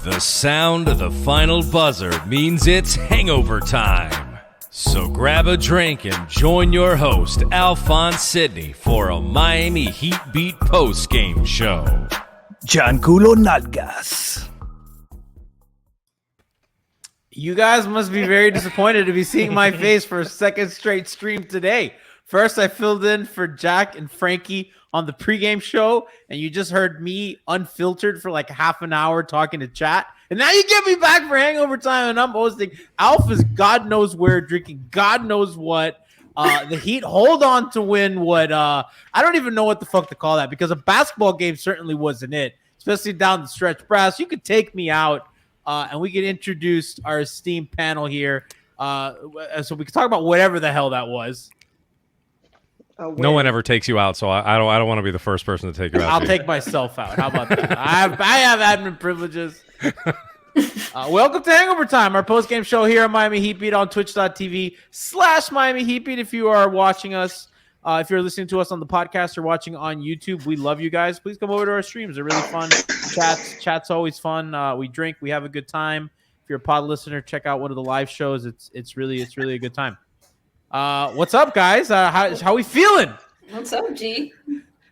The sound of the final buzzer means it's hangover time. So grab a drink and join your host, Alphonse Sidney, for a Miami Heat Beat post-game show. Gianculo Nalgas. You guys must be very disappointed to be seeing my face for a second straight stream today. First, I filled in for Jack and Franky on the pregame show, and you just heard me unfiltered for like half an hour talking to chat. And now you get me back for Hangover Time, and I'm hosting. Alpha's God knows where, drinking God knows what. The Heat hold on to win what I don't even know what the fuck to call that, because a basketball game certainly wasn't it, especially down the stretch. Brass, you could take me out, and we could introduce our esteemed panel here, so we could talk about whatever the hell that was. No one ever takes you out, so I don't want to be the first person to take you out. I'll take myself out. How about that? I have admin privileges. Welcome to Hangover Time, our post-game show here on Miami Heat Beat on twitch.tv/Miami Heat Beat. If you are watching us, if you're listening to us on the podcast or watching on YouTube, we love you guys. Please come over to our streams. They're really fun. Chat's always fun. We drink. We have a good time. If you're a pod listener, check out one of the live shows. It's really a good time. What's up, guys? How we feeling? What's up, G?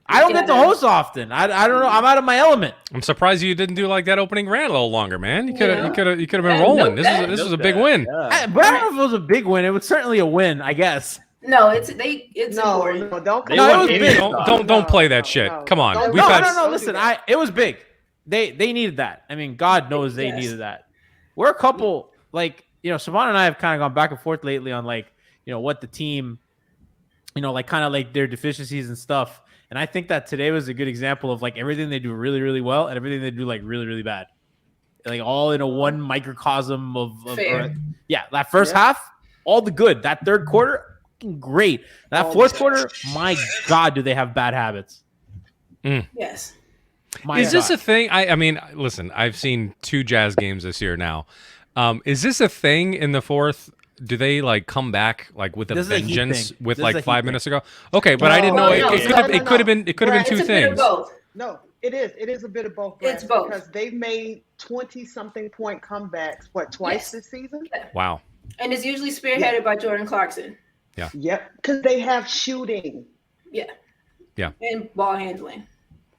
I don't get to host often. I don't know. I'm out of my element. I'm surprised you didn't do like that opening rant a little longer, man. You could have been rolling. This is a big win. Yeah. But I don't know if it was a big win. It was certainly a win, I guess. No, it's important. No, it was big. Don't play that shit. Come on. No. Listen, it was big. They needed that. I mean, God knows they needed that. We're a couple, Siobhan and I have kind of gone back and forth lately on what the team, kind of like their deficiencies and stuff. And I think that today was a good example of everything they do really, really well and everything they do really, really bad. All in a one microcosm of that first half, all the good. That third quarter, great. That fourth quarter, my God, do they have bad habits? Yes. Is this a thing? I mean, listen, I've seen 2 Jazz games this year now. Is this a thing in the fourth? Do they come back with a vengeance with 5 minutes ago? Okay, but I didn't know it could have been 2 things. No, it is. It is a bit of both. It's both because they've made 20-something point comebacks. Twice this season? Wow. And it's usually spearheaded by Jordan Clarkson. Yeah. Yep. Because they have shooting. Yeah. Yeah. And ball handling.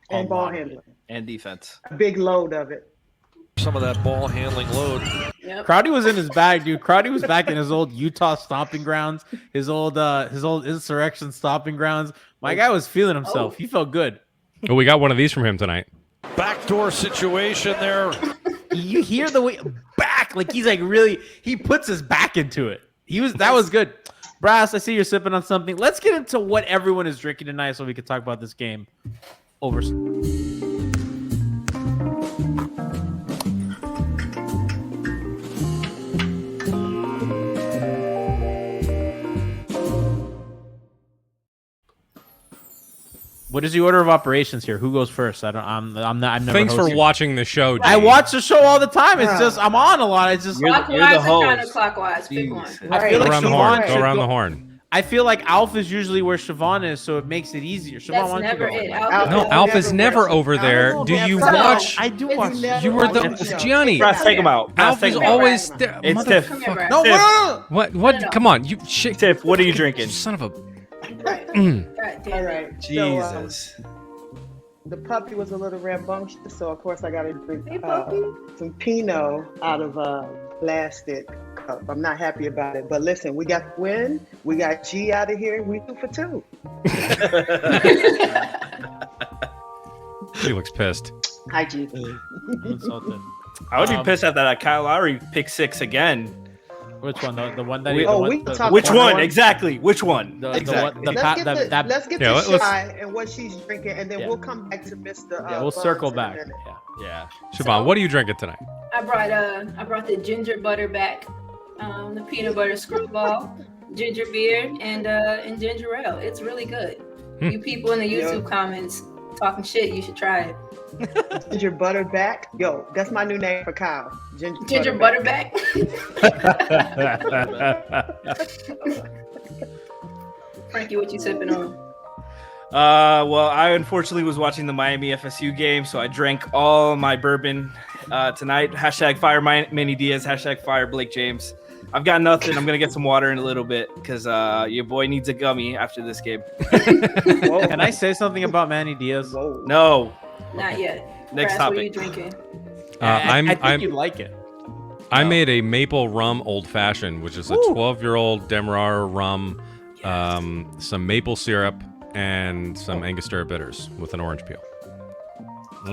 And defense. A big load of it. Some of that ball handling load. Yep. Crowdy was in his bag, dude. Crowdy was back in his old Utah stomping grounds, his old insurrection stomping grounds. My guy was feeling himself. He felt good. Oh, we got one of these from him tonight. Backdoor situation there. You hear the way back, he's really, he puts his back into it. That was good. Brass, I see you're sipping on something. Let's get into what everyone is drinking tonight so we can talk about this game over. What is the order of operations here? Who goes first? I'm not. Thanks for watching the show, Jay. I watch the show all the time. It's just I'm on a lot. It's just you're the host. Counterclockwise. Pick one. I feel Go around the horn. Siobhan Go around the horn. I feel like Alpha is usually where Siobhan is, so it makes it easier. Siobhan, That's why don't never you go? it. No, Alpha's never over there. Do you watch? I do watch. You were the Gianni. Brass, take him out. Alpha's always there. It's Tiff. Come here, Brad. No. What? No. Come on, you shit. Tiff, what are you drinking? Son of a. Right. God damn All it. right. Jesus. So, the puppy was a little rambunctious, so of course I got to drink Hey, puppy. some Pinot out of a plastic cup. I'm not happy about it, but listen, we got the win. We got G out of here. We 2 for 2. She looks pissed. Hi, G. I would be pissed at that Kyle Lowry pick 6 again. Which one? The one that? Which one? Exactly. Which one? Let's get to Shy and what she's drinking, and then we'll come back to Mr. we'll circle back. Yeah. Siobhan, what are you drinking tonight? I brought the ginger butter back, the peanut butter screwball, ginger beer, and ginger ale. It's really good. You people in the YouTube comments talking shit, you should try it. Ginger Butterback. Yo, that's my new name for Kyle. Ginger Butterback. Franky, what you sipping on? Well, I unfortunately was watching the Miami FSU game, so I drank all my bourbon tonight. Hashtag fire Manny Diaz. Hashtag fire Blake James. I've got nothing. I'm gonna get some water in a little bit because your boy needs a gummy after this game. Can I say something about Manny Diaz? Whoa. No. Not yet. Next Brass, topic. What are you drinking? I think you'd like it. I made a maple rum old fashioned, which is a 12-year-old Demerara rum, some maple syrup, and some Angostura bitters with an orange peel.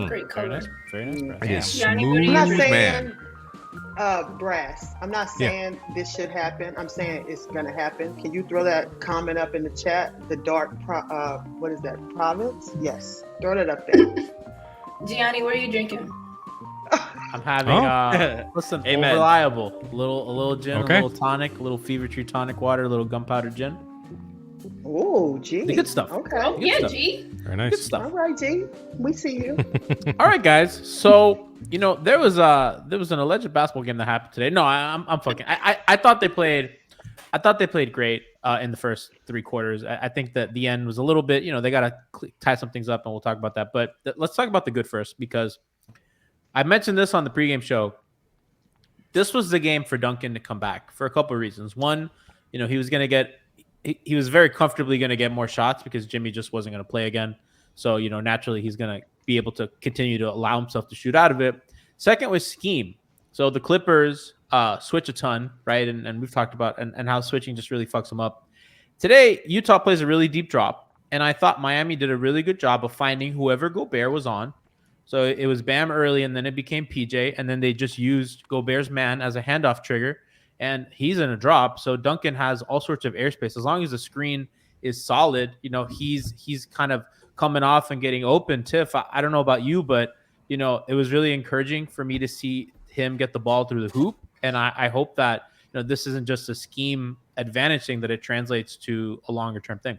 Great color. Very nice. It is Gianni, what are smooth, you I'm not drinking? saying man. Brass. I'm not saying this should happen. I'm saying it's gonna happen. Can you throw that comment up in the chat? The dark what is that? Province? Yes. Throw that up there. Gianni, what are you drinking? I'm having listen, Amen. reliable. A little gin, Okay. a little tonic, a little fever tree tonic water, a little gunpowder gin. Oh, gee. The good stuff. Okay. Oh, Good yeah, stuff. G. Very Good nice. stuff. All right, G. We see you. All right, guys. So there was an alleged basketball game that happened today. No, I'm fucking. I thought they played. I thought they played great in the first 3 quarters. I think that the end was a little bit. They got to tie some things up, and we'll talk about that. But let's talk about the good first, because I mentioned this on the pregame show. This was the game for Duncan to come back for a couple of reasons. One, he was going to get. He was very comfortably going to get more shots because Jimmy just wasn't going to play again. So, naturally he's going to be able to continue to allow himself to shoot out of it. Second was scheme. So the Clippers switch a ton, right? And we've talked about and how switching just really fucks them up. Today, Utah plays a really deep drop. And I thought Miami did a really good job of finding whoever Gobert was on. So it was Bam early, and then it became PJ. And then they just used Gobert's man as a handoff trigger. And he's in a drop, so Duncan has all sorts of airspace. As long as the screen is solid, he's kind of coming off and getting open. Tiff, I don't know about you, but it was really encouraging for me to see him get the ball through the hoop. And I hope that this isn't just a scheme advantage thing, that it translates to a longer term thing.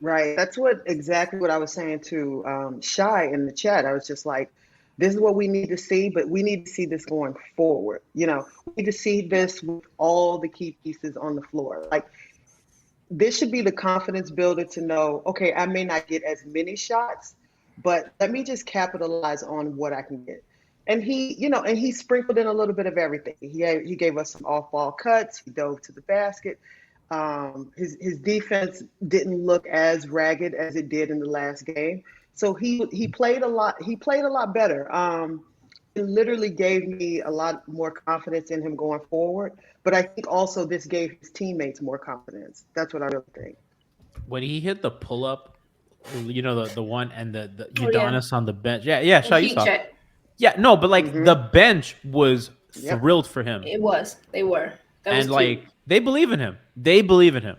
Right. That's exactly what I was saying to Shy in the chat. I was just like, this is what we need to see, but we need to see this going forward. We need to see this with all the key pieces on the floor. Like, this should be the confidence builder to know, okay, I may not get as many shots, but let me just capitalize on what I can get. And he sprinkled in a little bit of everything. He gave us some off-ball cuts. He dove to the basket. His defense didn't look as ragged as it did in the last game. So he played a lot. He played a lot better. It literally gave me a lot more confidence in him going forward. But I think also this gave his teammates more confidence. That's what I really think. When he hit the pull up, the one and the Udonis on the bench. Yeah, Shy, you saw. Yeah, no, but the bench was thrilled for him. It was. They were. And they believe in him. They believe in him.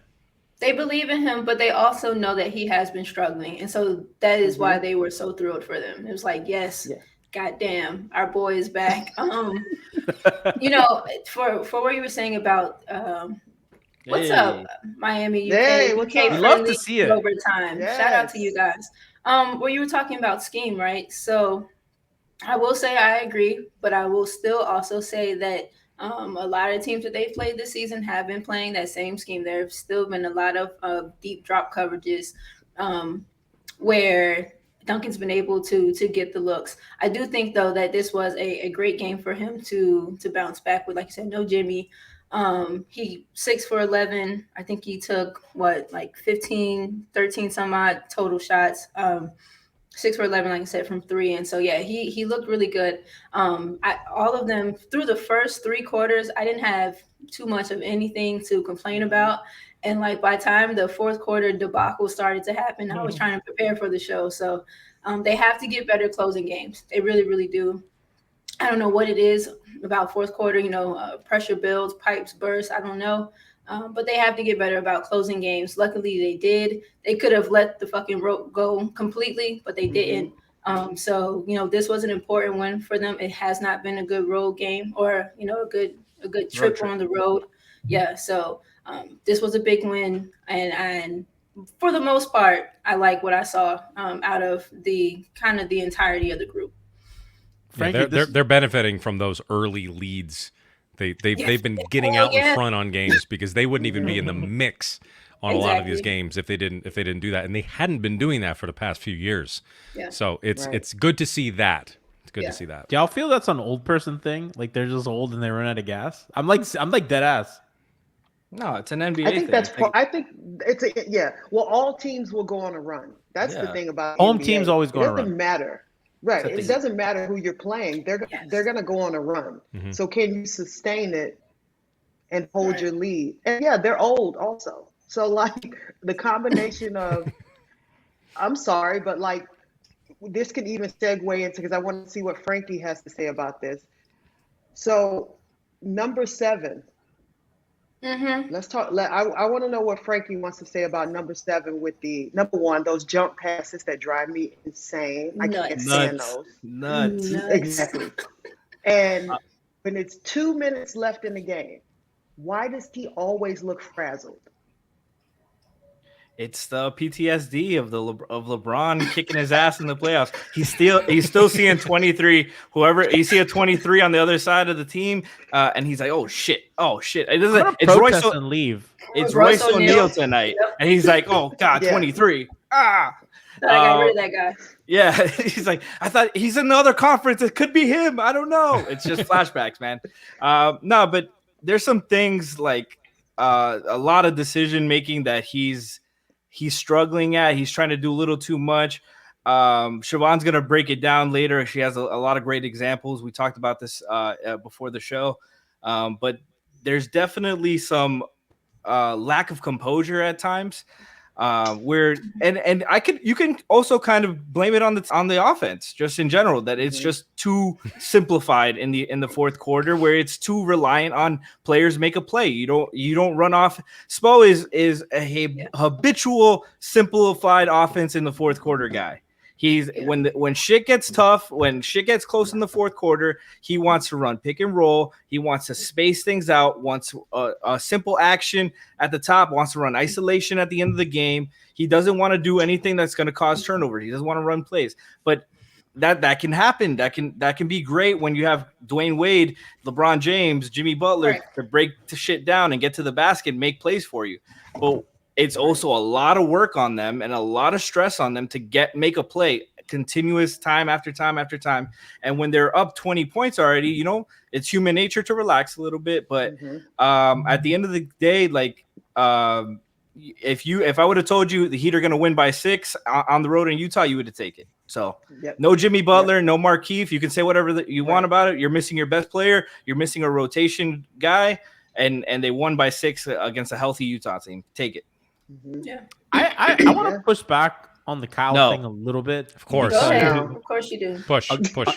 They believe in him, but they also know that he has been struggling. And so that is why they were so thrilled for them. It was like, yes, goddamn, our boy is back. For what you were saying about what's up, Miami, UK? Hey, what's up? I'd love to see it. Hangover Time. Yes. Shout out to you guys. Well, you were talking about scheme, right? So I will say I agree, but I will still also say that a lot of teams that they've played this season have been playing that same scheme. There have still been a lot of deep drop coverages where Duncan's been able to get the looks. I do think, though, that this was a great game for him to bounce back with. Like you said, no Jimmy. He 6 for 11. I think he took 15, 13 some odd total shots. 6 for 11, like I said, from 3. And so, yeah, he looked really good. All of them through the first 3 quarters, I didn't have too much of anything to complain about. And by the time the fourth quarter debacle started to happen, I was trying to prepare for the show. So they have to get better closing games. They really, really do. I don't know what it is about fourth quarter, pressure builds, pipes burst. I don't know. But they have to get better about closing games. Luckily, they did. They could have let the fucking rope go completely, but they didn't. So, this was an important one for them. It has not been a good road game or, a good trip on the road. Yeah. So this was a big win. And for the most part, I like what I saw out of the entirety of the group. Franky, they're benefiting from those early leads. They've been getting out in front on games because they wouldn't even be in the mix on a lot of these games if they didn't do that, and they hadn't been doing that for the past few years. Yeah. So it's good to see that It's good to see that. Do y'all feel that's an old person thing? Like they're just old and they run out of gas? I'm like dead ass. No, it's an NBA I think thing. I think it's Well, all teams will go on a run. That's the thing about home NBA. teams always go on a run. It doesn't matter, right? It doesn't matter who you're playing. They're going to go on a run. Mm-hmm. So can you sustain it and hold your lead? And yeah, they're old also. So like the combination of, I'm sorry, but like this could even segue into, because I want to see what Franky has to say about this. So number 7. Mm-hmm. Let's talk. I want to know what Franky wants to say about number 7 with the number 1, those jump passes that drive me insane. I can't stand those. Nuts. Exactly. And when it's 2 minutes left in the game, why does he always look frazzled? It's the PTSD of LeBron kicking his ass in the playoffs. He's still seeing 23. Whoever you see a 23 on the other side of the team, and he's like, oh shit. It doesn't. It's Royce and leave. It's Royce O'Neal tonight, and he's like, oh god, 23. I got rid of that guy. Yeah, he's like, I thought he's in the other conference. It could be him. I don't know. It's just flashbacks, man. No, but there's some things like a lot of decision making that he's struggling at. He's trying to do a little too much. Siobhan's going to break it down later. She has a lot of great examples. We talked about this before the show. But there's definitely some lack of composure at times where you can also kind of blame it on the offense just in general, that it's just too simplified in the fourth quarter, where it's too reliant on players make a play. You don't run off. Spo is a habitual simplified offense in the fourth quarter guy. He's when shit gets tough, when shit gets close in the fourth quarter, he wants to run pick and roll. He wants to space things out, wants a simple action at the top, wants to run isolation at the end of the game. He doesn't want to do anything that's going to cause turnovers. He doesn't want to run plays. But that can happen. That can be great when you have Dwayne Wade, LeBron James, Jimmy Butler to break the shit down and get to the basket and make plays for you. But it's also a lot of work on them and a lot of stress on them to make a play continuous time after time after time. And when they're up 20 points already, it's human nature to relax a little bit. But at the end of the day, like if I would have told you the Heat are going to win by 6 on the road in Utah, you would have taken it. So no Jimmy Butler, no Markieff. You can say whatever you want about it. You're missing your best player. You're missing a rotation guy. And they won by 6 against a healthy Utah team. Take it. Yeah. I want to push back on the Kyle thing a little bit. Of course. Go ahead. Of course you do. Push.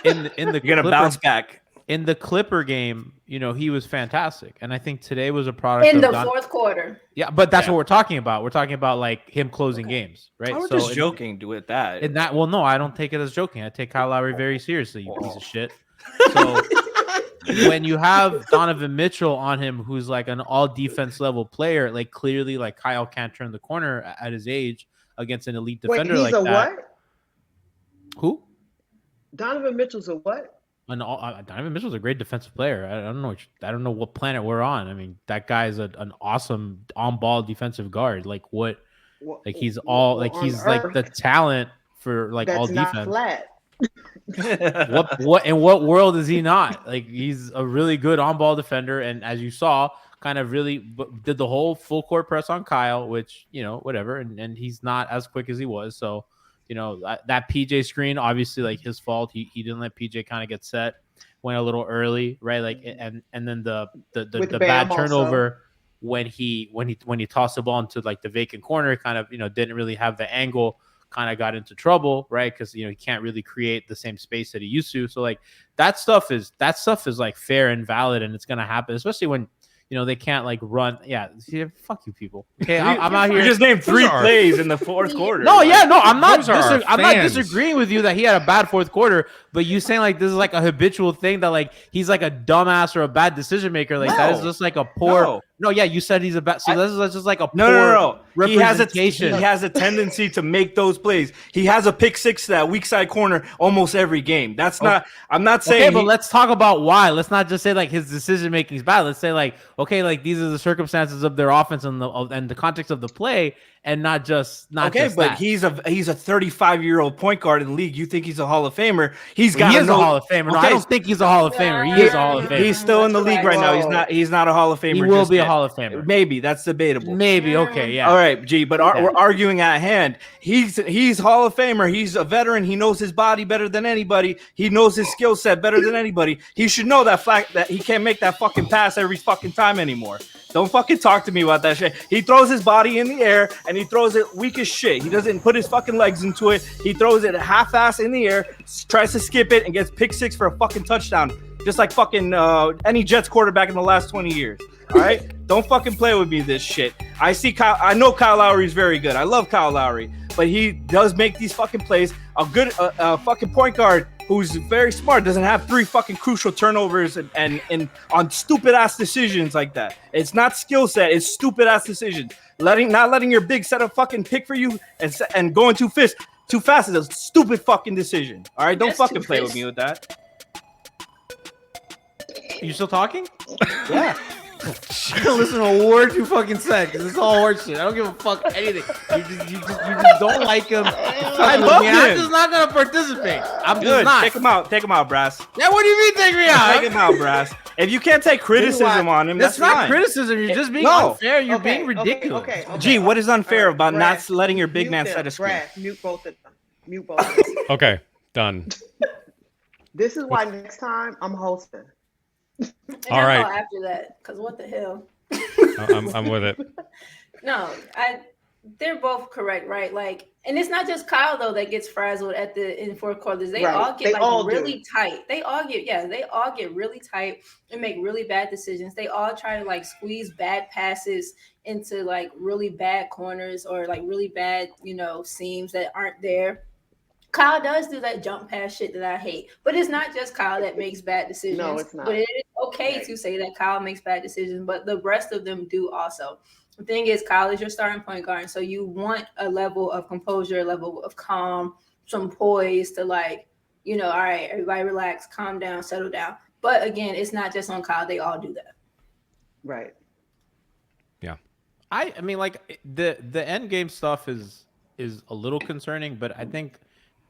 In the You're going to bounce back. In the Clipper game, he was fantastic. And I think today was a product in the fourth quarter. Yeah, but that's what we're talking about. We're talking about like him closing games, right? I was just joking with that. No, I don't take it as joking. I take Kyle Lowry very seriously, you piece of shit. So when you have Donovan Mitchell on him, who's like an all defense level player, like clearly like Kyle can't turn the corner at his age against an elite defender. Wait, he's like a that. what? Who? Donovan Mitchell's a what? Donovan Mitchell's a great defensive player. I don't know what planet we're on. I mean, that guy is an awesome on-ball defensive guard. Like what? Like he's all like he's like the talent for like all defense. Not flat. What in what world is he not? Like he's a really good on-ball defender, and as you saw, kind of really did the whole full court press on Kyle, which whatever, and he's not as quick as he was. So that PJ screen, obviously like his fault. He didn't let PJ kind of get set, went a little early, right? Like and then the bad turnover when he tossed the ball into like the vacant corner, kind of didn't really have the angle. Kind of got into trouble, right? Because he can't really create the same space that he used to. So like that stuff is like fair and valid, and it's gonna happen, especially when they can't like run. Yeah, fuck you people. Okay, I'm out here. You just named 3 plays in the fourth quarter. No, I'm not. I'm not disagreeing with you that he had a bad fourth quarter, but you saying like this is like a habitual thing that like he's like a dumbass or a bad decision maker. Like that is just like a poor No, yeah, you said he's a bad. So that's just like a no. representation. He has a tendency to make those plays. He has a pick six to that weak side corner almost every game. That's not. I'm not saying. Okay, but let's talk about why. Let's not just say like his decision making is bad. Let's say like, okay, like these are the circumstances of their offense and the context of the play, and not just but that. he's a 35-year-old point guard in the league. You think he's a Hall of Famer? He is a Hall of Famer. No, I don't think he's a Hall of Famer. He is a Hall of Famer. He's still in the league right now. He's not a Hall of Famer. He will be a Hall of Famer. Maybe that's debatable. Maybe okay, yeah. All right, G. But we're arguing at hand. He's Hall of Famer. He's a veteran. He knows his body better than anybody. He knows his skill set better than anybody. He should know that fact that he can't make that fucking pass every fucking time anymore. Don't fucking talk to me about that shit. He throws his body in the air and he throws it weak as shit. He doesn't put his fucking legs into it. He throws it half-ass in the air, tries to skip it, and gets pick six for a fucking touchdown. Just like fucking any Jets quarterback in the last 20 years. All right? Don't fucking play with me this shit. I know Kyle Lowry is very good. I love Kyle Lowry. But he does make these fucking plays. A good fucking point guard who's very smart doesn't have 3 fucking crucial turnovers and on stupid ass decisions like that. It's not skill set. It's stupid ass decisions. Not letting your big set a fucking pick for you and going too fast is a stupid fucking decision. All right, don't fucking play with me with that. You still talking? Yeah. I don't listen to a word you fucking said because it's all horseshit. I don't give a fuck anything. You just don't like him. I love him. I'm just not gonna participate. I'm Good. just not. Take him out, Brass. Yeah, what do you mean take me out? Take him out, Brass. If you can't take criticism on him, that's not fine. criticism. You're just being unfair. You're being ridiculous. Okay. Gee, what is unfair about not letting your big man set a screen? Brass, mute both of them. Okay, done. This is why next time I'm hosting. All right. After that, because what the hell? I'm with it. No, they're both correct, right? Like, and it's not just Kyle though that gets frazzled in fourth quarters. They all get really tight. They all get really tight and make really bad decisions. They all try to like squeeze bad passes into like really bad corners or like really bad, seams that aren't there. Kyle does do that jump pass shit that I hate, but it's not just Kyle that makes bad decisions. No, it's not. But it is okay to say that Kyle makes bad decisions, but the rest of them do also. The thing is, Kyle is your starting point guard, so you want a level of composure, a level of calm, some poise to like, all right, everybody relax, calm down, settle down. But again, it's not just on Kyle. They all do that. Right. Yeah. I mean, like the end game stuff is a little concerning, but I think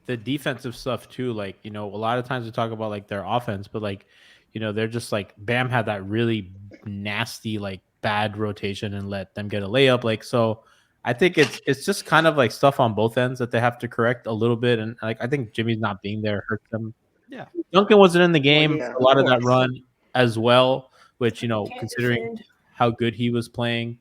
the defensive stuff too, like, a lot of times we talk about like their offense, but like, they're just like Bam had that really nasty, like bad rotation and let them get a layup. Like, so I think it's just kind of like stuff on both ends that they have to correct a little bit. And like, I think Jimmy's not being there hurt them. Yeah. Duncan wasn't in the game a lot of that run as well, which, considering how good he was playing,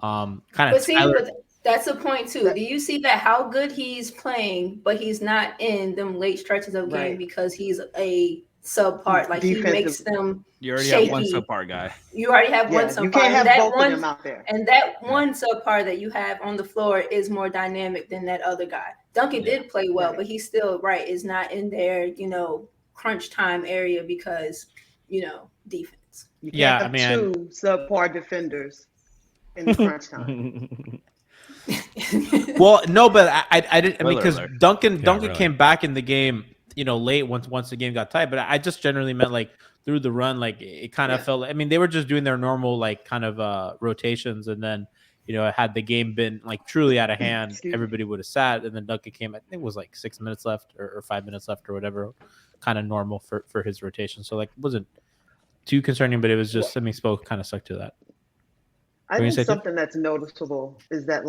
kind of. That's the point too. Do you see that how good he's playing, but he's not in them late stretches of game because he's a subpart. Like he makes them. You already shaky. have one subpart guy. You already have one subpart. You can't have both of them out there. And that one subpart that you have on the floor is more dynamic than that other guy. Duncan did play well, but he's still is not in there, crunch time area because, defense. You can't have two subpar defenders in the crunch time. Well, no, but I didn't. I mean, because Duncan came back in the game, late once the game got tight. But I just generally meant like through the run, like it kind of felt. I mean, they were just doing their normal like kind of rotations, and then had the game been like truly out of hand, everybody would have sat. And then Duncan came. I think it was like 6 minutes left or 5 minutes left or whatever, kind of normal for his rotation. So like it wasn't too concerning, but it was just Spoke kind of stuck to that. I think something that's noticeable is that,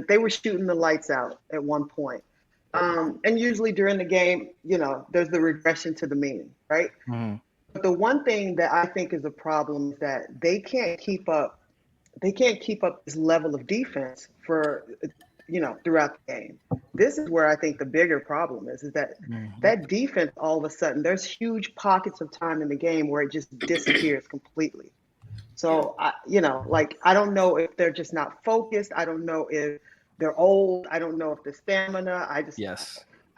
they were shooting the lights out at one point. And usually during the game, there's the regression to the mean, right? Mm-hmm. But the one thing that I think is a problem is that they can't keep up this level of defense for, throughout the game. This is where I think the bigger problem is that that defense, all of a sudden, there's huge pockets of time in the game where it just disappears completely. So, I don't know if they're just not focused. I don't know if they're old. I don't know if the stamina. I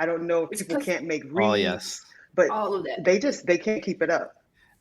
don't know if people can't make reads. Oh, yes. But all of that. They can't keep it up.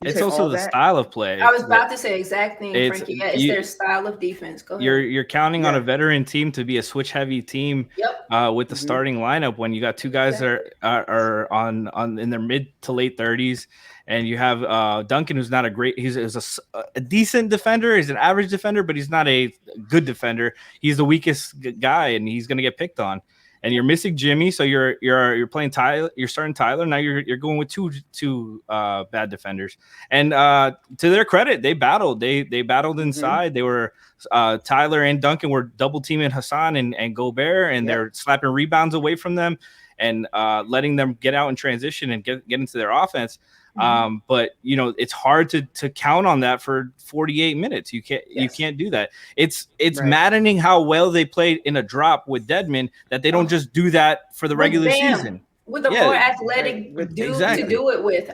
It's also the style of play. I was about to say exact thing, Frankie. Yeah, it's their style of defense. Go ahead. You're counting on a veteran team to be a switch heavy team with the starting lineup when you got two guys that are on in their mid to late 30s, and you have Duncan, who's not he's a decent defender. He's an average defender, but he's not a good defender. He's the weakest guy, and he's going to get picked on. And you're missing Jimmy, so you're playing Tyler. You're starting Tyler. Now you're going with two bad defenders. And to their credit, they battled. They battled inside. They were Tyler and Duncan were double teaming Hassan and Gobert, and they're slapping rebounds away from them and letting them get out in transition and get into their offense. But it's hard to count on that for 48 minutes. You can't do that. It's maddening how well they played in a drop with Dedmon that they don't just do that for the regular season. With a more athletic dude to do it with.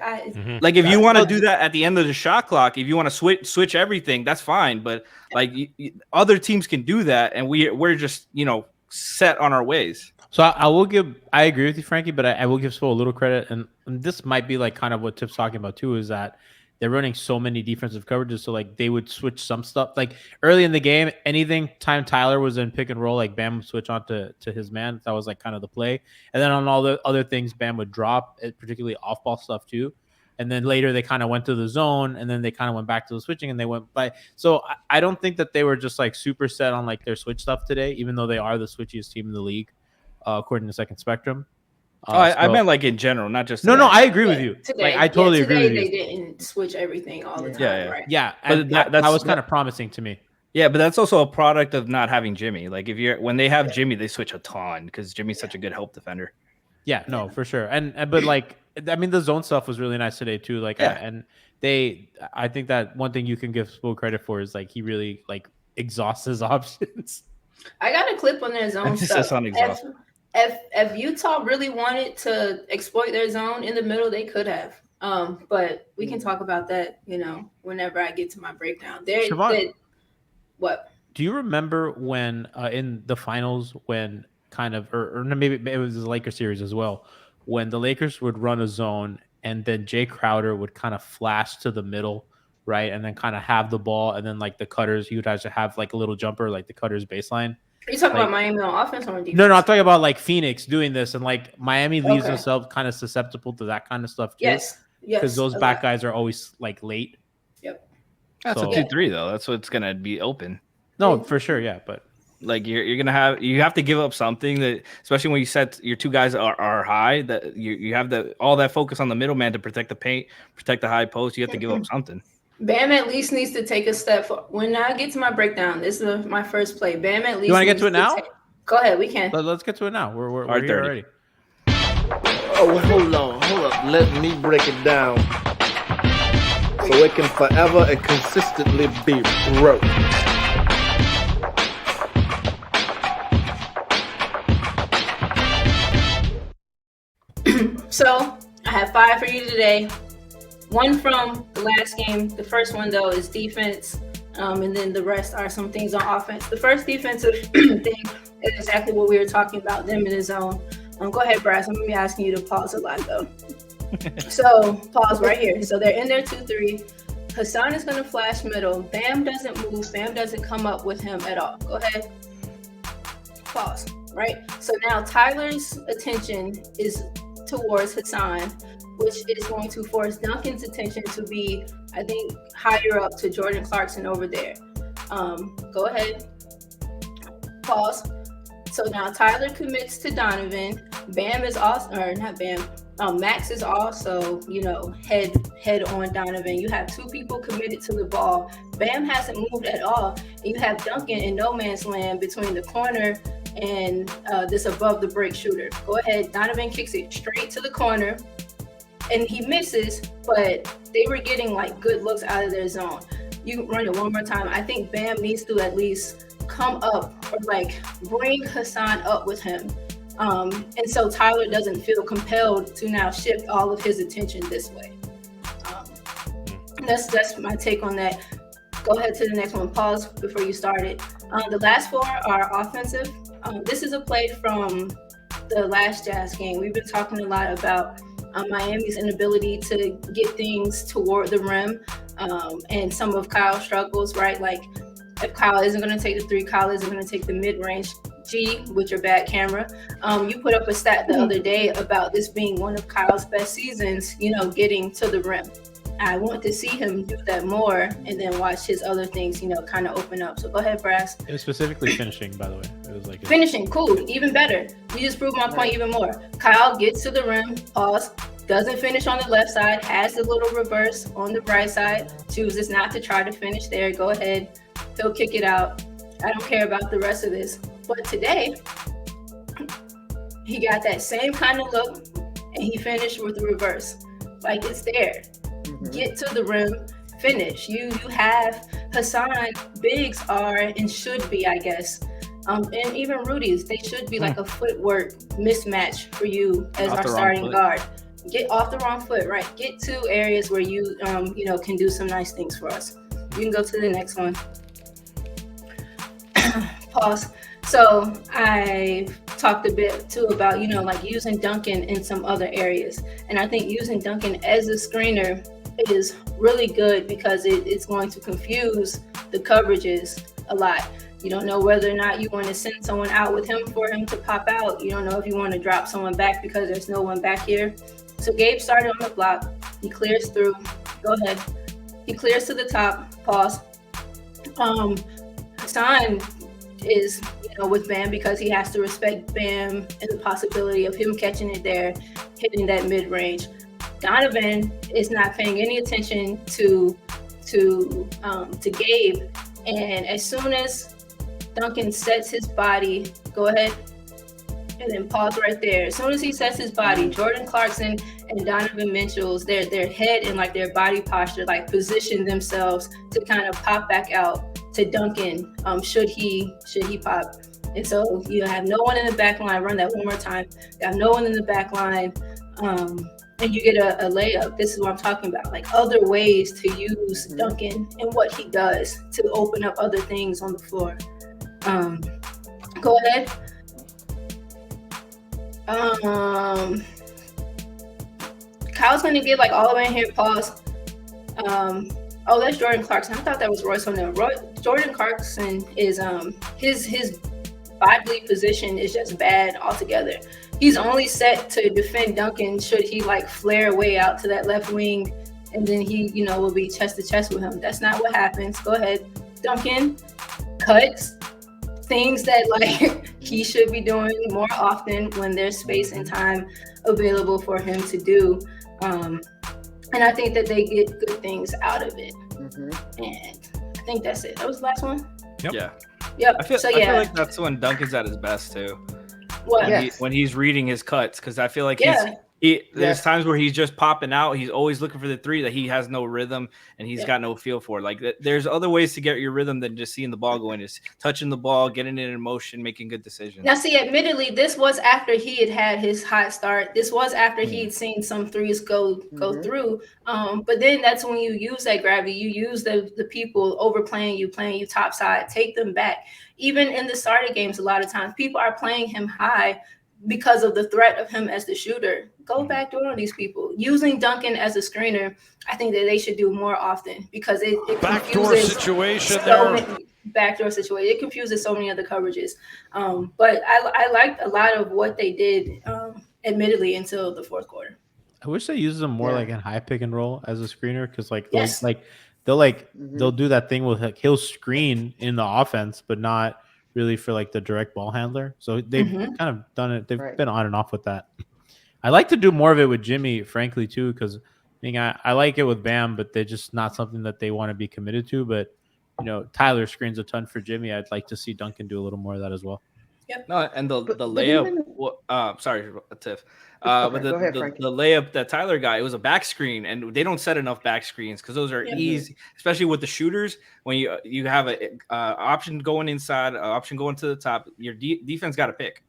Like if you want to do that at the end of the shot clock, if you want to switch everything, that's fine. But like other teams can do that, and we're just set on our ways. So I agree with you, Frankie, but I will give Spo a little credit. And this might be like kind of what Tip's talking about too, is that they're running so many defensive coverages. So like they would switch some stuff. Like early in the game, time Tyler was in pick and roll, like Bam would switch on to his man. That was like kind of the play. And then on all the other things, Bam would drop, particularly off ball stuff too. And then later they kind of went to the zone, and then they kind of went back to the switching, and they went by. So I don't think that they were just like super set on like their switch stuff today, even though they are the switchiest team in the league. According to Second Spectrum. I meant like in general, not just no, I agree with you. Today, I totally agree with you. They didn't switch everything all the time, right? Yeah, but that was kind of promising to me. Yeah, but that's also a product of not having Jimmy. Like when they have Jimmy, they switch a ton because Jimmy's such a good help defender. Yeah, no, for sure. But like, I mean, the zone stuff was really nice today too. Like, and I think that one thing you can give Spo credit for is like he really like exhausts his options. I got a clip on their zone stuff. If Utah really wanted to exploit their zone in the middle, they could have. But we can talk about that, whenever I get to my breakdown. What? Do you remember when in the finals when kind of, or maybe it was the Lakers series as well, when the Lakers would run a zone and then Jay Crowder would kind of flash to the middle, right? And then kind of have the ball, and then like the cutters, you would actually have like a little jumper, like the cutters baseline. Are you talking about Miami on offense or on defense? No, I'm talking about like Phoenix doing this, and like Miami leaves themselves kind of susceptible to that kind of stuff too. Yes. Because those back guys are always like late. Yep. That's a 2-3 though. That's what's gonna be open. No, for sure, yeah, but like you're gonna have to give up something that, especially when you set your two guys are high, that you have all that focus on the middleman to protect the paint, protect the high post. You have to give up something. Bam at least needs to take a step forward. When I get to my breakdown, this is my first play. Bam at least. You want to get to it now? Go ahead, we can. Let's get to it now. We're here already. Oh, hold up. Let me break it down so it can forever and consistently be broke. So I have 5 for you today. 1 from the last game. The first one, though, is defense, and then the rest are some things on offense. The first defensive thing is exactly what we were talking about, them in the zone. Go ahead, Brass. I'm going to be asking you to pause a lot, though. So pause right here. So they're in their 2-3. Hassan is going to flash middle. Bam doesn't move. Bam doesn't come up with him at all. Go ahead. Pause. Right? So now Tyler's attention is towards Hassan, which is going to force Duncan's attention to be, I think, higher up to Jordan Clarkson over there. Go ahead. Pause. So now Tyler commits to Donovan. Bam is also, or not Bam, Max is also, head on Donovan. You have 2 people committed to the ball. Bam hasn't moved at all. And you have Duncan in no man's land between the corner and this above the break shooter. Go ahead. Donovan kicks it straight to the corner. And he misses, but they were getting like good looks out of their zone. You run it one more time. I think Bam needs to at least come up or like bring Hassan up with him. And so Tyler doesn't feel compelled to now shift all of his attention this way. That's my take on that. Go ahead to the next one. Pause before you start it. The last 4 are offensive. This is a play from the last Jazz game. We've been talking a lot about Miami's inability to get things toward the rim, and some of Kyle's struggles, right? Like if Kyle isn't going to take the three, Kyle isn't going to take the mid-range. G, with your bad camera, you put up a stat the other day about this being one of Kyle's best seasons, getting to the rim. I want to see him do that more and then watch his other things, kind of open up. So go ahead, Brass. It was specifically finishing, by the way. It was like finishing, cool, even better. You just proved my point even more. Kyle gets to the rim, pause, doesn't finish on the left side, has the little reverse on the right side, chooses not to try to finish there. Go ahead, he'll kick it out. I don't care about the rest of this. But today, he got that same kind of look and he finished with the reverse. Like it's there. Get to the rim, finish. You have Hassan, bigs are and should be, I guess. And even Rudy's, they should be like a footwork mismatch for you as our starting guard. Get off the wrong foot, right? Get to areas where you can do some nice things for us. You can go to the next one. Pause. So I talked a bit too about, like using Duncan in some other areas. And I think using Duncan as a screener is really good because it's going to confuse the coverages a lot. You don't know whether or not you want to send someone out with him for him to pop out. You don't know if you want to drop someone back because there's no one back here. So Gabe started on the block. He clears through. Go ahead. He clears to the top. Pause. Hassan is, with Bam because he has to respect Bam and the possibility of him catching it there, hitting that mid-range. Donovan is not paying any attention to Gabe, and as soon as Duncan sets his body, go ahead, and then pause right there. As soon as he sets his body, Jordan Clarkson and Donovan Mitchell's their head and like their body posture like position themselves to kind of pop back out to Duncan, should he pop. And so you have no one in the back line. Run that one more time. You have no one in the back line, and you get a layup. This is what I'm talking about, like other ways to use Duncan and what he does to open up other things on the floor. Go ahead. Kyle's gonna get like all the way in here. Pause. Oh, that's Jordan Clarkson. I thought that was Royce O'Neal. Jordan Clarkson is his bodily position is just bad altogether. He's only set to defend Duncan should he like flare way out to that left wing, and then he will be chest to chest with him. That's not what happens. Go ahead, Duncan. Cuts things that like he should be doing more often when there's space and time available for him to do. And I think that they get good things out of it. And I think that's it. That was the last one? Yep. Yeah. Yep. I feel like that's when Duncan's at his best too. What? When he's reading his cuts, because I feel like there's times where he's just popping out. He's always looking for the three that he has no rhythm and he's got no feel for. Like there's other ways to get your rhythm than just seeing the ball going. Just touching the ball, getting it in motion, making good decisions. Now, see, admittedly, this was after he had his hot start. This was after he'd seen some threes go through. But then that's when you use that gravity. You use the people overplaying you, playing you topside, take them back. Even in the starter games, a lot of times people are playing him high because of the threat of him as the shooter. Go back door on these people. Using Duncan as a screener, I think that they should do more often because it backdoor situation there. Backdoor situation. It confuses so many other coverages. But I liked a lot of what they did, admittedly, until the fourth quarter. I wish they used them more like in high pick and roll as a screener because they'll do that thing with he'll screen in the offense, but not really for like the direct ball handler. So they've kind of done it. They've been on and off with that. I like to do more of it with Jimmy, frankly, too, because I like it with Bam, but they're just not something that they want to be committed to. But Tyler screens a ton for Jimmy. I'd like to see Duncan do a little more of that as well. Yep. No, and the layup. Sorry, Tiff. But the layup that Tyler got, it was a back screen, and they don't set enough back screens because those are easy, especially with the shooters. When you have a option going inside, option going to the top, your defense got to pick.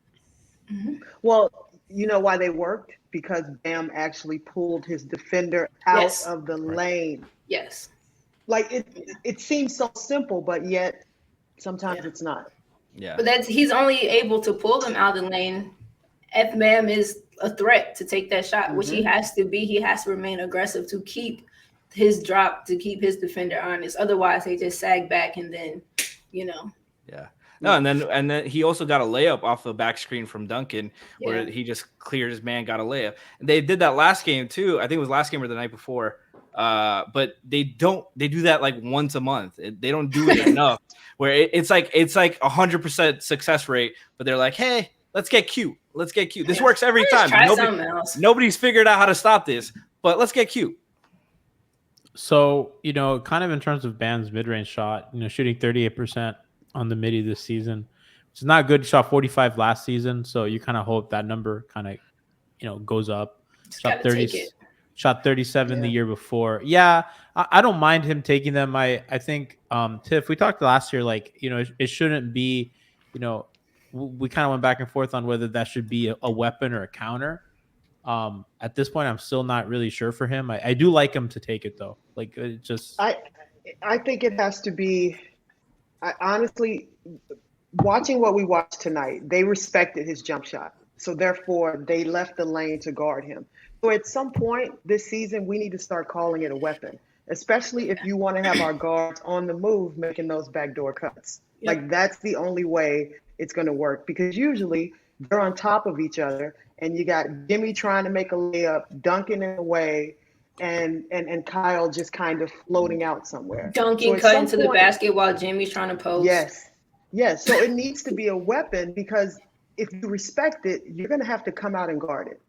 Well, you know why they worked? Because Bam actually pulled his defender out of the lane. Yes. Like it seems so simple, but yet sometimes it's not. Yeah. But he's only able to pull them out of the lane if Bam is a threat to take that shot, which he has to be. He has to remain aggressive to keep his drop, to keep his defender honest. Otherwise, they just sag back and then, Yeah. No, and then he also got a layup off the back screen from Duncan, where he just cleared his man, got a layup. And they did that last game too. I think it was last game or the night before. But they do that like once a month. They don't do it enough. Where it's like 100% success rate, but they're like, hey, let's get cute. Let's get cute. This works every time. Nobody's figured out how to stop this, but let's get cute. So, kind of in terms of Bam's mid-range shot, shooting 38% on the midi this season, which is not good. Shot 45 last season, so you kind of hope that number kind of, goes up. Shot 30, shot 37 the year before. Yeah, I don't mind him taking them. I think, Tiff, we talked last year, like, it shouldn't be, we kind of went back and forth on whether that should be a weapon or a counter. At this point, I'm still not really sure for him. I do like him to take it though. Like, it just, I think it has to be. Honestly, watching what we watched tonight, they respected his jump shot, so therefore they left the lane to guard him. So at some point this season, we need to start calling it a weapon, especially if you want to have our guards on the move making those backdoor cuts. Like, that's the only way it's going to work, because usually they're on top of each other, and you got Jimmy trying to make a layup, Duncan in the way, and Kyle just kind of floating out somewhere. Duncan cut into the basket while Jimmy's trying to post. Yes. So it needs to be a weapon, because if you respect it, you're going to have to come out and guard it.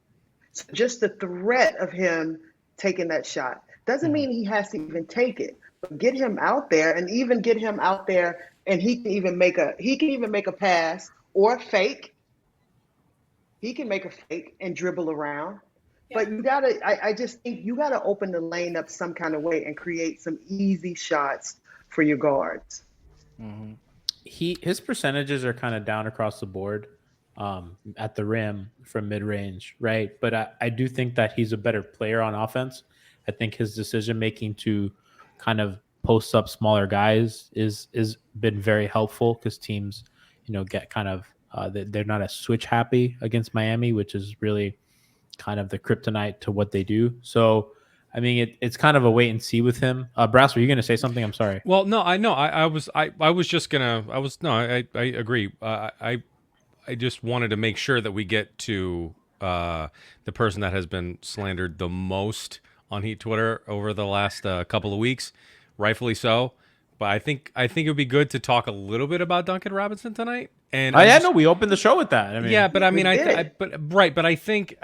So just the threat of him taking that shot doesn't mean he has to even take it, but get him out there, and even get him out there, and he can even make a pass or a fake. He can make a fake and dribble around. But I just think you gotta open the lane up some kind of way and create some easy shots for your guards. Mm-hmm. His percentages are kind of down across the board at the rim from mid-range, right? But I do think that he's a better player on offense. I think his decision-making to kind of post up smaller guys is been very helpful, because teams, get kind of they're not as switch happy against Miami, which is really kind of the kryptonite to what they do. So, I mean, it's kind of a wait and see with him. Brass, were you going to say something? I'm sorry. Well, no, I know. I agree. I just wanted to make sure that we get to the person that has been slandered the most on Heat Twitter over the last couple of weeks, rightfully so. But I think it would be good to talk a little bit about Duncan Robinson tonight. And we opened the show with that. I mean, but I mean, I think,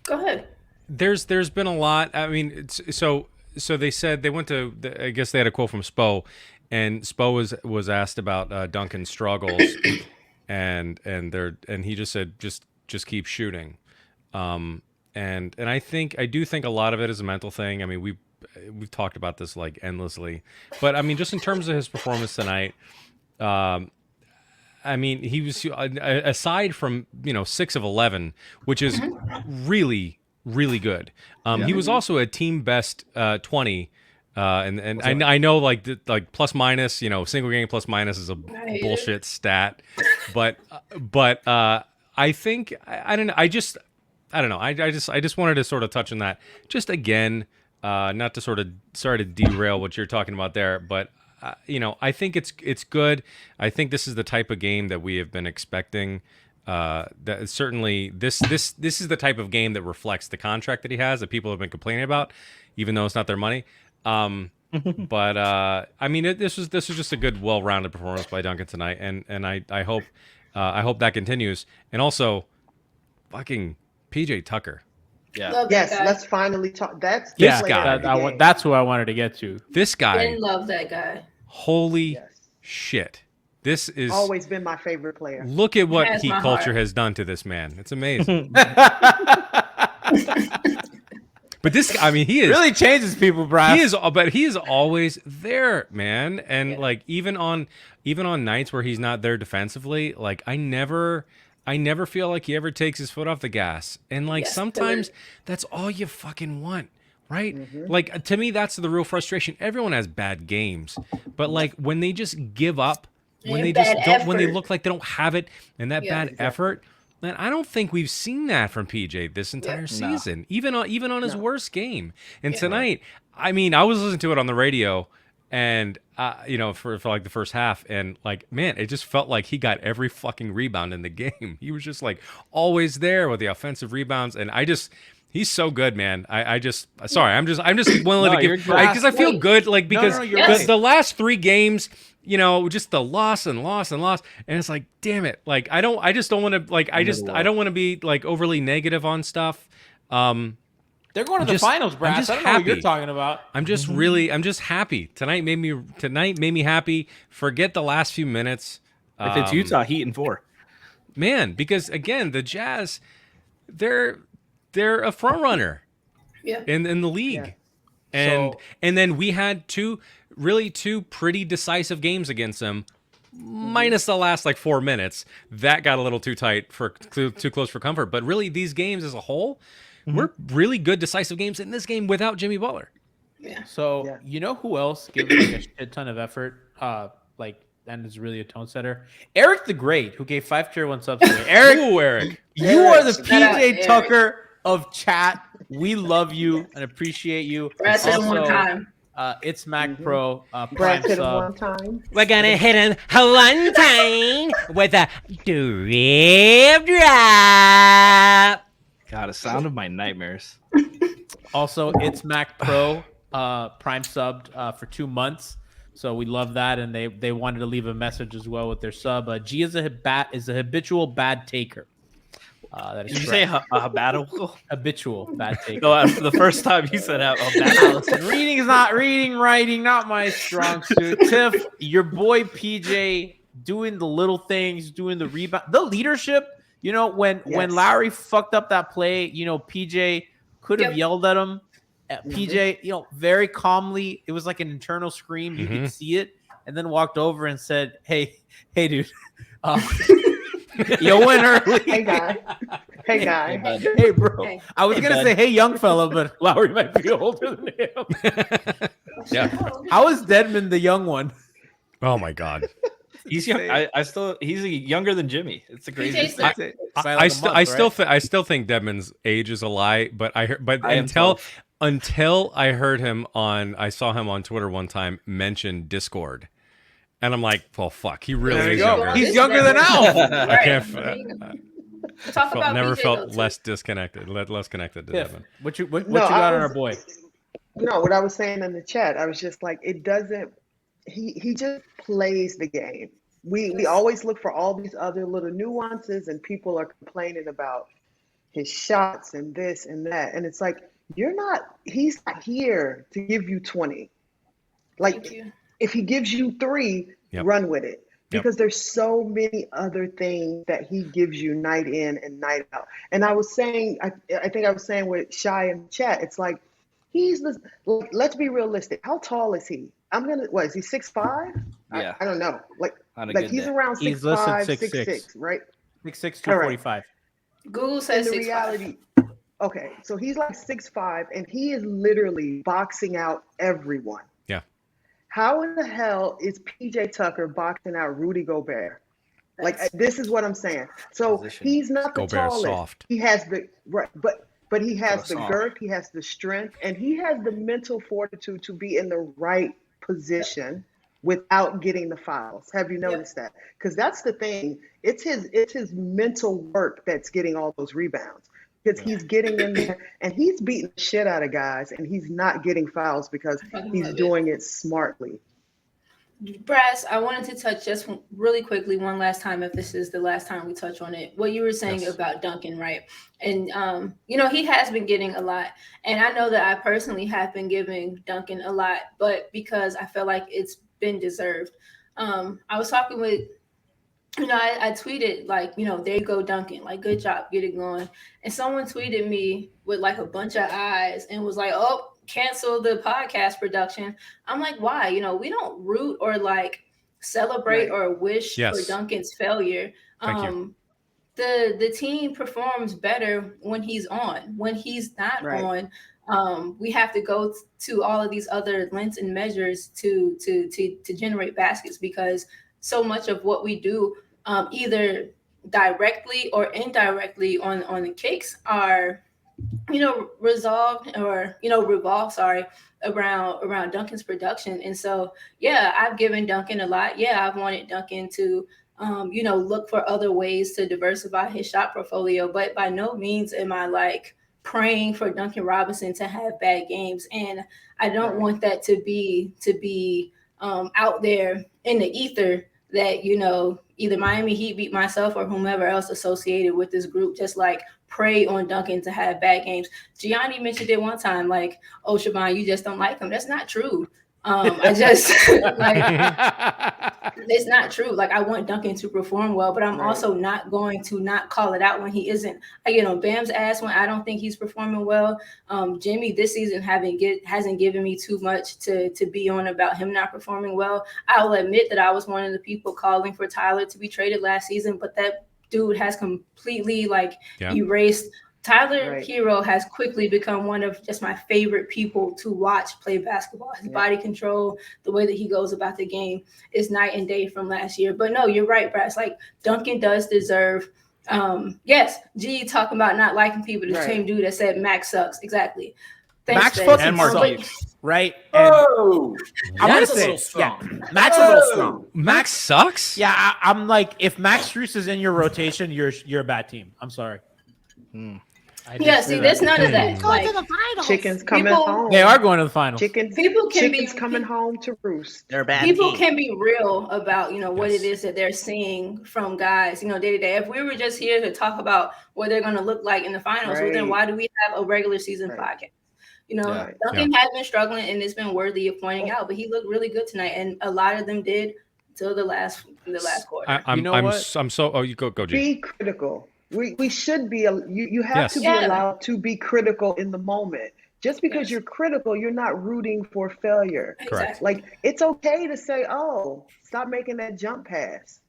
go ahead. There's been a lot. I mean, so they said they went to. I guess they had a quote from Spo, and Spo was asked about Duncan's struggles, and he just said just keep shooting, and I do think a lot of it is a mental thing. I mean, we've talked about this like endlessly, but I mean, just in terms of his performance tonight, I mean, he was, aside from 6 of 11, which is really really good. He was also a team best 20, and I know like plus minus, single game plus minus is a bullshit stat, but I think I don't know. I just wanted to sort of touch on that just again. Not to sorry to derail what you're talking about there, but I think it's good. I think this is the type of game that we have been expecting. That certainly this is the type of game that reflects the contract that he has, that people have been complaining about, even though it's not their money. But I mean, this was just a good, well-rounded performance by Duncan tonight, and I hope that continues. And also, fucking PJ Tucker. Yeah. Yes, let's finally talk. That's this guy. That's who I wanted to get to. This guy. I love that guy. Holy shit. This is always been my favorite player. Look at what Heat culture has done to this man. It's amazing. But this guy, I mean, he is really changes people, Brian. He is always there, man. And like even on nights where he's not there defensively, like I never feel like he ever takes his foot off the gas. And like sometimes that's all you fucking want, right? Mm-hmm. Like to me, that's the real frustration. Everyone has bad games, but like when they just give up, when they just don't, when they look like they don't have it, and that bad effort, Man, I don't think we've seen that from PJ this entire season, even on his worst game. And tonight, I mean, I was listening to it on the radio, and for like the first half, and like, man, it just felt like he got every fucking rebound in the game. He was just like always there with the offensive rebounds, and he's so good, man. I'm just willing to give because I feel good, like because the last 3 games. Just the loss, and it's like, damn it! Like I don't want to be like overly negative on stuff. They're going to the finals, Brass. I don't know what you're talking about. I'm just happy. Tonight made me happy. Forget the last few minutes. If it's Utah, Heat in 4. Man, because again, the Jazz, they're a front runner, in the league, and then we had two pretty decisive games against them, minus the last like 4 minutes. That got a little too tight too close for comfort. But really, these games as a whole were really good decisive games in this game without Jimmy Butler. Yeah. So you know who else gave like a shit ton of effort? And is really a tone setter. Eric the Great, who gave 5 tier 1 subs today. Eric, you are the PJ Tucker of chat. We love you and appreciate you. Brad said one time. It's Mac Pro. Brad hit him one time. We're gonna hit him one time with a drip drop. God, the sound of my nightmares. Also, it's Mac Pro. Prime subbed for 2 months. So we love that, and they wanted to leave a message as well with their sub. G is a habitual bad taker. That is Did you say habitual? Habitual bad taker. No, for the first time you said habitual. Reading is not reading, writing, not my strong suit. Tiff, your boy PJ doing the little things, doing the rebound, the leadership. When Lowry fucked up that play, PJ could have yelled at him. PJ, very calmly, it was like an internal scream. You could see it, and then walked over and said, "Hey, dude, you went early. Hey, guy. Hey, bro. Hey. I was gonna say, hey, young fella, but Lowry might be older than him." Yeah. How is Dedmon the young one? Oh my God. He's young. He's younger than Jimmy. It's the craziest thing. I still think Dedmon's age is a lie, but until I heard him I saw him on Twitter one time mention Discord, and I'm like, well, fuck, he really is younger. He's younger than Al. I can't. Never felt less disconnected, less connected to Dedmon. What you got on our boy? No, what I was saying in the chat, I was just like, it doesn't. He just plays the game. We always look for all these other little nuances, and people are complaining about his shots and this and that, and it's like, he's not here to give you 20. Like, if he gives you 3, run with it. Because there's so many other things that he gives you night in and night out. And I was saying, I think I was saying with Shy in the chat, it's like, let's be realistic. How tall is he? Is he 6'5"? Yeah. I don't know. Like he's day. around 6'5", 6'6", right? 6'6", 245. Google says in the 6'5". reality, okay, so he's like 6'5", and he is literally boxing out everyone. Yeah. How in the hell is PJ Tucker boxing out Rudy Gobert? This is what I'm saying. So he's not the tallest. Soft. He has the but he has the girth, he has the strength, and he has the mental fortitude to be in the right position without getting the fouls. Have you noticed that? Because that's the thing. It's his mental work that's getting all those rebounds. Because he's getting in there and he's beating the shit out of guys, and he's not getting fouls because he's doing it smartly. Brass, I wanted to touch just really quickly one last time, if this is the last time we touch on it, what you were saying about Duncan, right? And, he has been getting a lot. And I know that I personally have been giving Duncan a lot, but because I feel like it's been deserved. I was talking with, I tweeted, there you go, Duncan, good job, get it going. And someone tweeted me with a bunch of eyes and was like, oh, cancel the podcast production. I'm like, why? We don't root or celebrate or wish for Duncan's failure. The team performs better when he's on. When he's not on, we have to go to all of these other lengths and measures to generate baskets, because so much of what we do either directly or indirectly on the kicks are, revolve around Duncan's production. And so, yeah, I've given Duncan a lot. Yeah, I've wanted Duncan to, look for other ways to diversify his shot portfolio. But by no means am I like praying for Duncan Robinson to have bad games. And I don't want that to be out there in the ether that, either Miami Heat beat myself or whomever else associated with this group just like prey on Duncan to have bad games. Gianni mentioned it one time, like, oh, Siobhan, you just don't like him. That's not true. I just it's not true. Like, I want Duncan to perform well, but I'm also not going to not call it out when he isn't. I get on Bam's ass when I don't think he's performing well. Jimmy this season hasn't given me too much to be on about him not performing well. I'll admit that I was one of the people calling for Tyler to be traded last season, but that dude has completely erased. Tyler Hero has quickly become one of just my favorite people to watch play basketball. His body control, the way that he goes about the game is night and day from last year. But no, you're right, Brass. Like, Duncan does deserve. Yes, G talking about not liking people. The same dude that said Max sucks. Exactly. Thanks, Max Ben. fucking Marquise. right? Oh, I'm gonna that's a say, little strong. Max a little strong. Max sucks. Yeah, I'm like, if Max Strus is in your rotation, you're a bad team. I'm sorry. Yeah, see, there's none of that. Like, Chickens coming home. They are going to the finals. Chickens coming home to roost. They're bad. People can be real about, what it is that they're seeing from guys, day to day. If we were just here to talk about what they're going to look like in the finals, well, then why do we have a regular season podcast? Duncan has been struggling, and it's been worthy of pointing out, but he looked really good tonight, and a lot of them did till the last quarter. I'm so. Oh, you go, G. Be critical. We should be. You have to be allowed to be critical in the moment. Just because you're critical, you're not rooting for failure. Correct. Like, it's okay to say, "Oh, stop making that jump pass.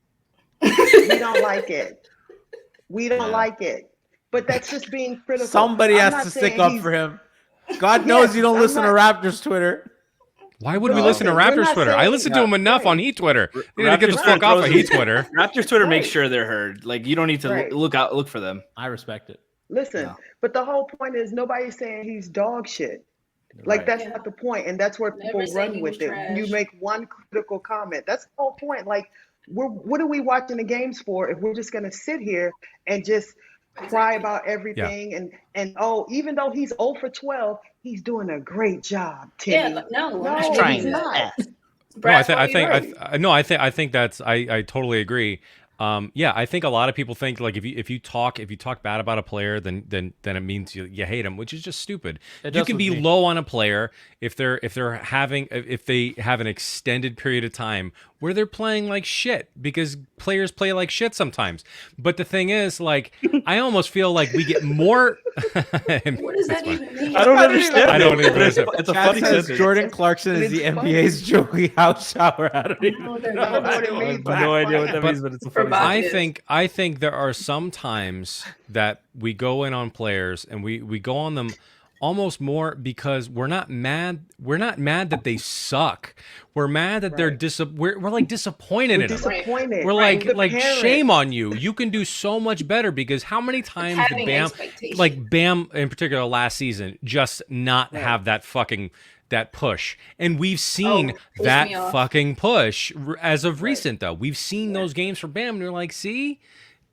We don't like it. We don't like it." But that's just being critical. Somebody has to stick up for him. God knows you don't listen to Raptors Twitter. Why would we listen to Raptors Twitter? I listen to him enough on Heat Twitter. You need to get the fuck off of Heat Twitter. Raptors Twitter makes sure they're heard. Like, you don't need to look for them. I respect it. Listen, but the whole point is nobody's saying he's dog shit. Like, that's not the point, and that's where people run with it. You make one critical comment. That's the whole point. Like, what are we watching the games for if we're just going to sit here and just cry about everything and even though he's 0 for 12, he's doing a great job, Timmy. Yeah, he's not. I think that's I totally agree. I think a lot of people think, like, if you talk bad about a player, then it means you hate him, which is just stupid. You can be low on a player if they have an extended period of time where they're playing like shit, because players play like shit sometimes. But the thing is, like, I almost feel like we get more. What does that even mean? I don't understand. I don't even understand. It's a funny sentence. Jordan Clarkson is the NBA's Joey House shower. I don't even know what no idea what that means, but it's a funny sentence. I think there are some times that we go in on players and we go on them almost more because we're not mad. We're not mad that they suck. We're mad that they're we're like disappointed in them. We're like shame on you. You can do so much better, because how many times did Bam in particular last season just not have that fucking that push? And we've seen that fucking push as of recent, though. We've seen those games for Bam, and we're like, see,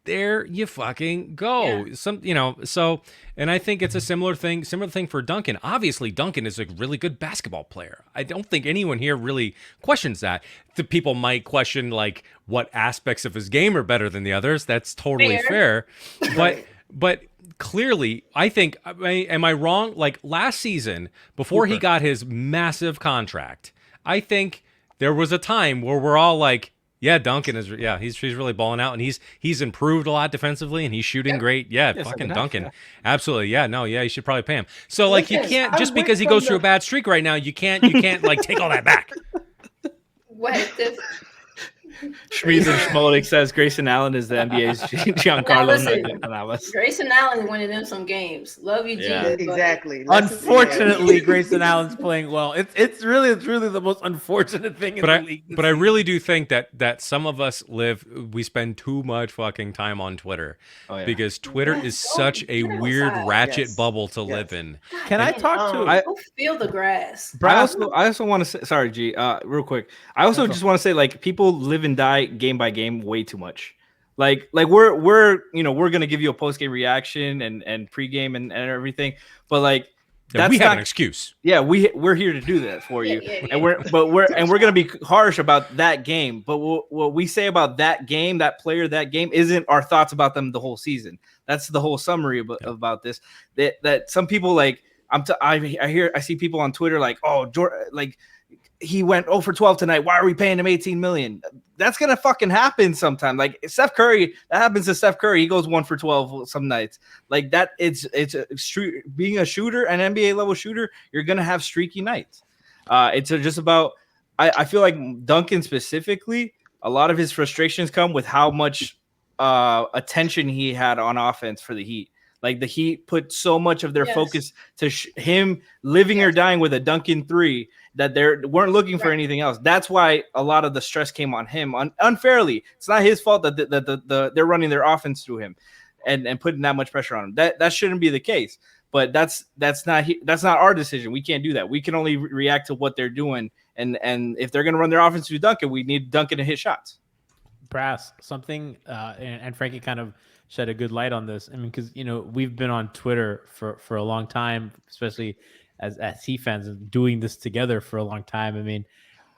there you fucking go. So, and I think it's a similar thing for Duncan. Obviously, Duncan is a really good basketball player. I don't think anyone here really questions that. The people might question, like, what aspects of his game are better than the others. That's totally fair. But clearly, I think, am I wrong? Like, last season, before he got his massive contract, I think there was a time where we're all like, yeah, Duncan is. Yeah, he's really balling out, and he's improved a lot defensively, and he's shooting great. Yeah, fucking Duncan, absolutely. Yeah, no, yeah, you should probably pay him. So, like, you can't just because he goes through a bad streak right now, you can't like take all that back. What? Schmeez and Schmolik says Grayson Allen is the NBA's Giancarlo Navas. Grayson Allen winning them some games. Love you, G. Yeah, exactly. Unfortunately, Grayson Allen's playing well. It's really the most unfortunate thing in the league. But I really do think that some of us we spend too much fucking time on Twitter because Twitter is such a weird ratchet bubble to live in. Can I talk to? I feel the grass. I also want to say, sorry, G, real quick. I also just want to say, like, people live and die game by game way too much. Like we're gonna give you a post game reaction and pregame and everything, but like we have an excuse. Yeah, we're here to do that for you, and we're gonna be harsh about that game. But what we say about that game, that player, that game, isn't our thoughts about them the whole season. That's the whole summary about this. That some people like. I see people on Twitter like, oh, like he went 0 for 12 tonight. Why are we paying him $18 million? That's gonna fucking happen sometime. Like Steph Curry, that happens to Steph Curry. He goes 1 for 12 some nights. Like that. It's being a shooter, an NBA level shooter. You're gonna have streaky nights. It's just about. I feel like Duncan specifically. A lot of his frustrations come with how much attention he had on offense for the Heat. Like the Heat put so much of their focus to him living or dying with a Duncan 3 that they weren't looking for anything else. That's why a lot of the stress came on him unfairly. It's not his fault that they're running their offense through him and putting that much pressure on him. That shouldn't be the case. But that's not our decision. We can't do that. We can only react to what they're doing. And if they're going to run their offense through Duncan, we need Duncan to hit shots. Brass, something, and Franky kind of shed a good light on this. I mean, because we've been on Twitter for a long time, especially as Heat fans, and doing this together for a long time. I mean,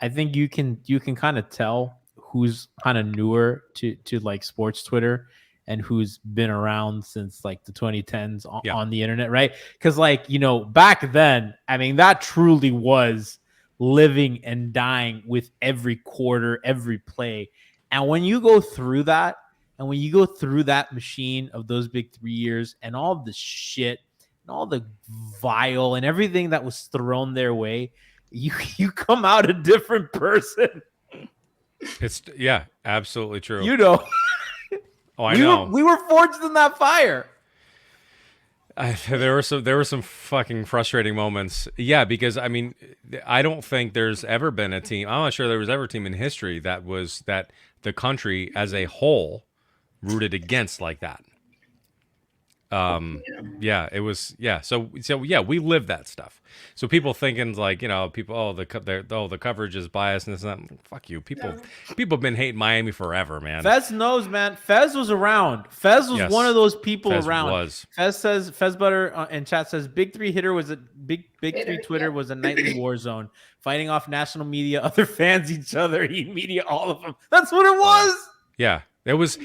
I think you can kind of tell who's kind of newer to like sports Twitter and who's been around since like the 2010s on the internet, right? Because like back then, I mean, that truly was living and dying with every quarter, every play. And when you go through that, and when you go through that machine of those big 3 years and all the shit and all the vile and everything that was thrown their way, you come out a different person. It's absolutely true. Oh, I know. We were forged in that fire. There were some fucking frustrating moments. Yeah, because I mean, I don't think there's ever been a team. I'm not sure there was ever a team in history that the country as a whole rooted against like that. It was. So we live that stuff. So people thinking like the coverage is biased and this and that. Fuck you. People have been hating Miami forever, man. Fez knows, man. Fez was around. Fez was one of those people around. Fez Butter in chat says Big Three hitter was a big Three Twitter was a nightly war zone, fighting off national media, other fans, each other, Heat media, all of them. That's what it was. Yeah. It was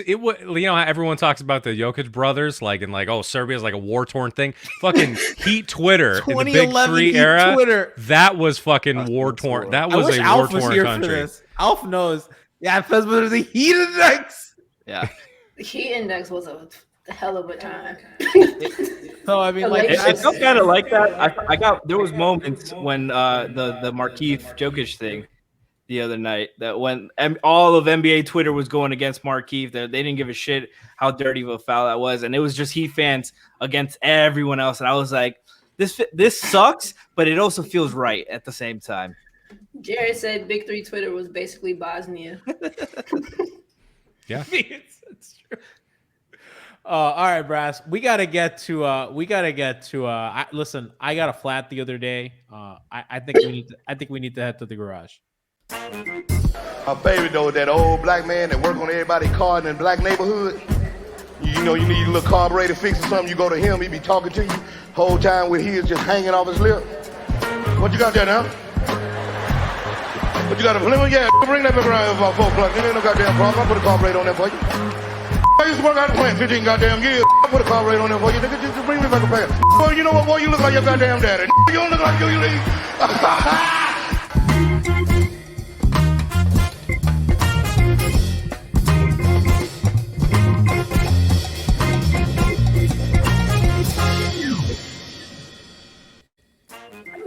how everyone talks about the Jokic brothers, like, and like, oh, Serbia's like a war-torn thing. Fucking Heat Twitter in the Big Three era, Twitter. That was fucking war-torn. That was a war-torn country. Alf knows. Yeah, Fez was the Heat Index. Yeah. The Heat Index was a hell of a time. So I mean, like, it felt kind of like that. There was moments when the Markieff Jokic thing the other night that when all of NBA Twitter was going against Markieff, they didn't give a shit how dirty of a foul that was, and it was just Heat fans against everyone else. And I was like, this sucks, but it also feels right at the same time. Jared said Big Three Twitter was basically Bosnia. Yeah, it's true. All right, Brass. We gotta get to. Listen, I got a flat the other day. I think we need to head to the garage. My baby though, that old black man that work on everybody's car in the black neighborhood. You need a little carburetor fix or something, you go to him, he be talking to you whole time with his just hanging off his lip. What you got there now? What you got a Plymouth? Yeah, bring that back around here about 4 o'clock. There ain't no goddamn problem. I put a carburetor on there for you. I used to work out the plant 15 goddamn years. I put a carburetor on there for you. Nigga, just bring me back a pair. Boy, you know what, boy? You look like your goddamn daddy. You don't look like you leave.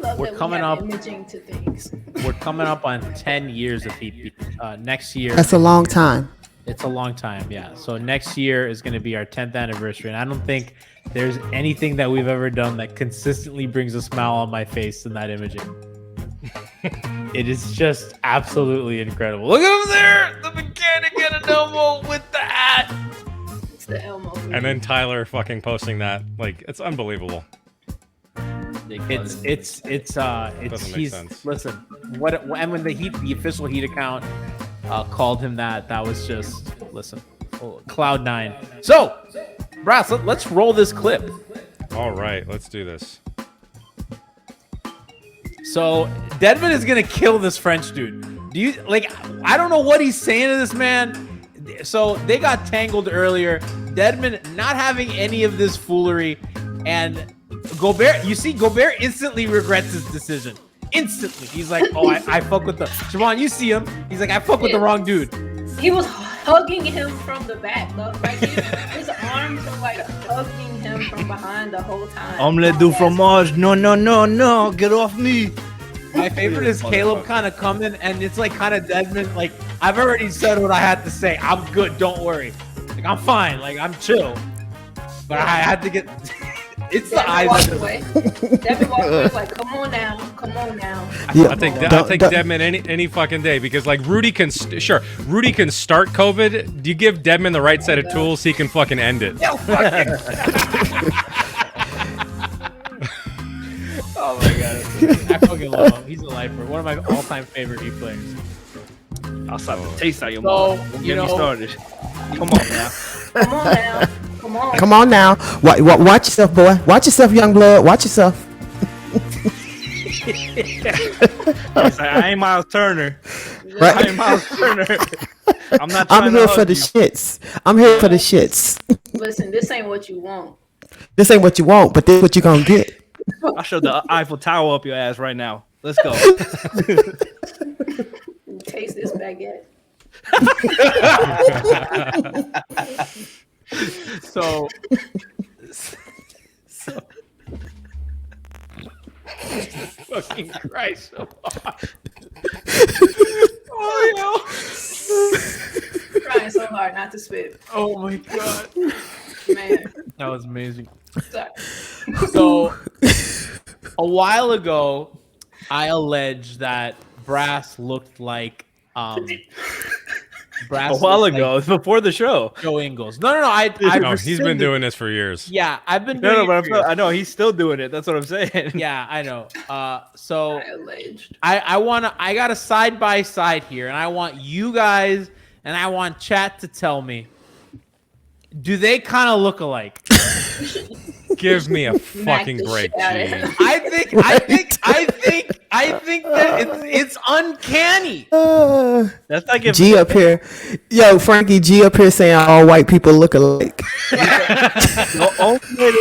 love We're that coming we have up. imaging to things. We're coming up on 10 years of Heat Beat. Next year. That's a long time. It's a long time, yeah. So next year is going to be our 10th anniversary, and I don't think there's anything that we've ever done that consistently brings a smile on my face than that imaging. It is just absolutely incredible. Look at him there, the mechanic and an Elmo with the hat. It's the Elmo. And then Tyler fucking posting that, like, it's unbelievable. It's Doesn't make sense. Listen, and when the official Heat account called him that was just Cloud9. So, Brass, let's roll this clip. All right, let's do this. So Dedmon is gonna kill this French dude. Do you like? I don't know what he's saying to this man. So they got tangled earlier. Dedmon not having any of this foolery, and Gobert. You see, Gobert instantly regrets his decision. Instantly, he's like, "Oh, I fuck with the Siobhan." You see him? He's like, "I fuck with the wrong dude." He was hugging him from the back, though. Like his arms were like hugging him from behind the whole time. Omelette du fromage. No. Get off me. My favorite is Caleb kind of coming, and it's like kind of Dedmon. Like, I've already said what I had to say. I'm good. Don't worry. Like, I'm fine. Like, I'm chill. But I had to get. It's the eyes. Dedmon walked away like, come on now. Yeah, I think Dedmon any fucking day, because like Rudy can start COVID. Do you give Dedmon the right set of tools? He can fucking end it. Oh my god, I fucking love him. He's a lifer. One of my all-time favorite Heat players. I'll slap the taste out of your So, mouth. Don't you get me know- started. Come on now. Come on now. Watch yourself, boy. Watch yourself, young blood. Watch yourself. Yes, I ain't Miles Turner. Right. I ain't Miles Turner. I'm not. I'm here to for the shits. I'm here for the shits. Listen, this ain't what you want. This ain't what you want, but this what you gonna get. I'll show the Eiffel Tower up your ass right now. Let's go. Taste this baguette. So fucking Christ. Oh, trying so hard not to spit. Oh my god. Man. That was amazing. Sorry. So a while ago, I alleged that Brass looked like A while ago, before the show. Joe Ingles. No. He's been doing this for years. Yeah, I've been doing I know he's still doing it. That's what I'm saying. Yeah, I know. So I alleged. I got a side by side here, and I want you guys and I want chat to tell me, do they kind of look alike? Give me a fucking break, G. I think that it's uncanny. That's like if G up here. Yo, Frankie G up here saying all white people look alike. the only way to